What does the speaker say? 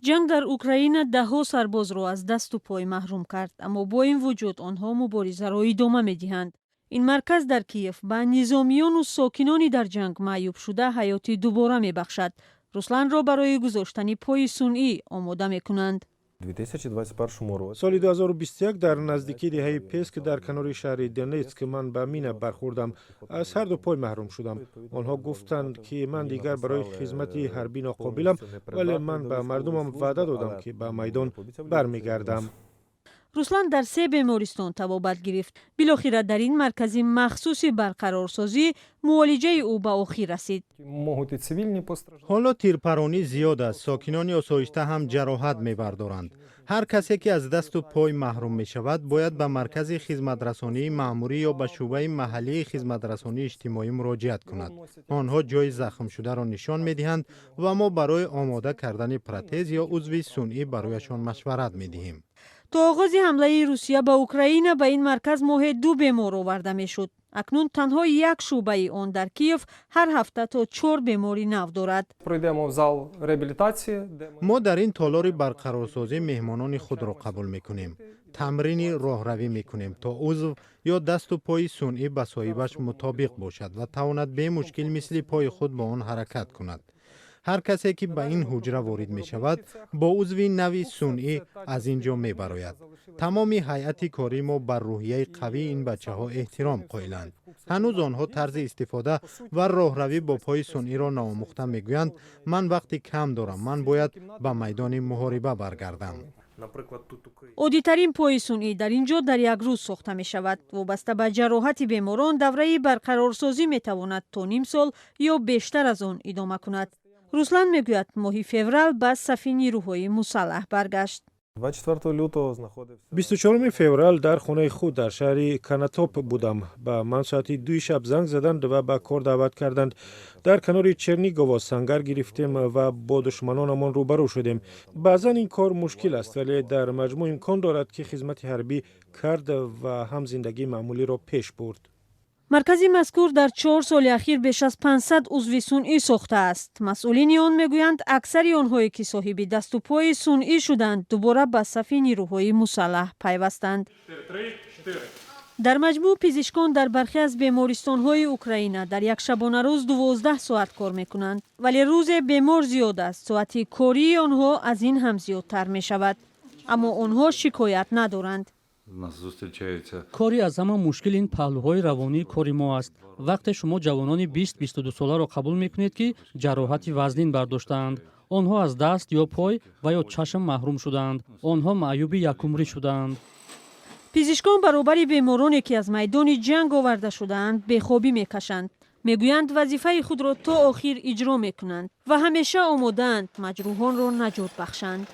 ҷанг дар Украина даҳҳо сарбозро аз дасту пой маҳрум кард, аммо бо ин вуҷуд онҳо муборизаро идома медиҳанд. ин марказ дар Киев ба низомиёну сокинони дар ҷанг маъюб шуда ҳаёти дубора мебахшад. Русланро барои гузоштани пои сунъӣ омода мекунанд. соли 2021 дар наздикии деҳаи Песк дар канори шаҳри Донецк ман ба мина бархӯрдам. аз ҳарду пой маҳрум шудам. онҳо гуфтанд ки ман дигар барои хизмати ҳарбӣ ноқобилам, вале ман ба мардумам ваъда додам ки ба майдон бармегардам. руслан дар 3 бемористон табобат гирифт. билохира дар ин маркази махсуси барқарорсозӣ муолиҷаи ӯ ба охир расид. ҳоло тирпаронӣ зиёд аст. сокинони осоишта ҳам ҷароҳат мебардоранд. ҳар касе ки аз дасту пой маҳрум мешавад бояд ба маркази хизматрасонии маъмурӣ ё ба шуъбаи маҳаллии хизматрасонии иҷтимоӣ муроҷиат кунад. онҳо ҷои захмшударо нишон медиҳанд ва мо барои омода кардани протез ё узви сунъӣ барояшон машварат медиҳем. то оғози ҳамлаи Русия ба Украина ба ин марказ моҳе 2 бемор оварда мешуд. акнун танҳо як шуъбаи он дар Киев ҳар ҳафта то 4 бемори нав дорад. мо дар ин толори барқарорсозӣ меҳмонони худро қабул мекунем. тамрини роҳравӣ мекунем то узв ё дасту пои сунъӣ ба соҳибаш мутобиқ бошад ва тавонад бемушкил мисли пои худ бо он ҳаракат кунад. ҳар касе ки ба ин ҳуҷра ворид мешавад бо узви нави сунъӣ аз ин ҷо мебарояд. тамоми ҳайати кори мо бар рӯҳияи қавии ин бачаҳо эҳтиром қоиланд. ҳанӯз онҳо тарзи истифода ва роҳравӣ бо пои сунъиро наомӯхта мегӯянд ман вақти кам дорам, ман бояд ба майдони муҳориба баргардам. оддитарин пои сунъӣ дар ин ҷо дар як рӯз сохта мешавад. вобаста ба ҷароҳати беморон давраи барқарорсозӣ метавонад то ним сол ё бештар аз он идома кунад. руслан мегӯяд моҳи феврал ба сафи нирӯҳои мусаллаҳ баргашт. 24 феврал дар хонаи худ дар шаҳри Канатоп будам. ба ман соати 2 шаб занг заданд ва ба кор даъват карданд. дар канори Чернигово сангар гирифтем ва бо душманонамон рӯбарӯ шудем. баъзан ин кор мушкил аст, вале дар маҷмӯъ имкон дорад ки хизмати ҳарбӣ кард ва ҳам зиндагии маъмулиро пеш бурд. маркази мазкур дар 4 соли ахир беш аз 500 узви сунъӣ сохтааст. масъулини он мегӯянд аксари онҳое ки соҳиби дасту пои сунъӣ шуданд дубора ба сафи нирӯҳои мусаллаҳ пайвастанд. дар маҷмӯъ пизишкон дар бархе аз бемористонҳои Украина дар як шабонарӯз 12 соат кор мекунанд, вале рӯзе бемор зиёд аст, соати кории онҳо аз ин ҳам зиёдтар мешавад. аммо онҳо шикоят надоранд. кори аз ҳама мушкил ин паҳлӯҳои равонии кори мо аст. вақте шумо ҷавонони 20-22 соларо қабул мекунед ки ҷароҳати вазнин бардоштаанд, онҳо аз даст ё пой ва ё чашм маҳрум шуданд, онҳо маъюби якумрӣ шуданд. пизишкон баробари бемороне ки аз майдони ҷанг оварда шудаанд бехобӣ мекашанд. мегӯянд вазифаи худро то охир иҷро мекунанд ва ҳамеша омодаанд маҷрӯҳонро наҷот бахшанд.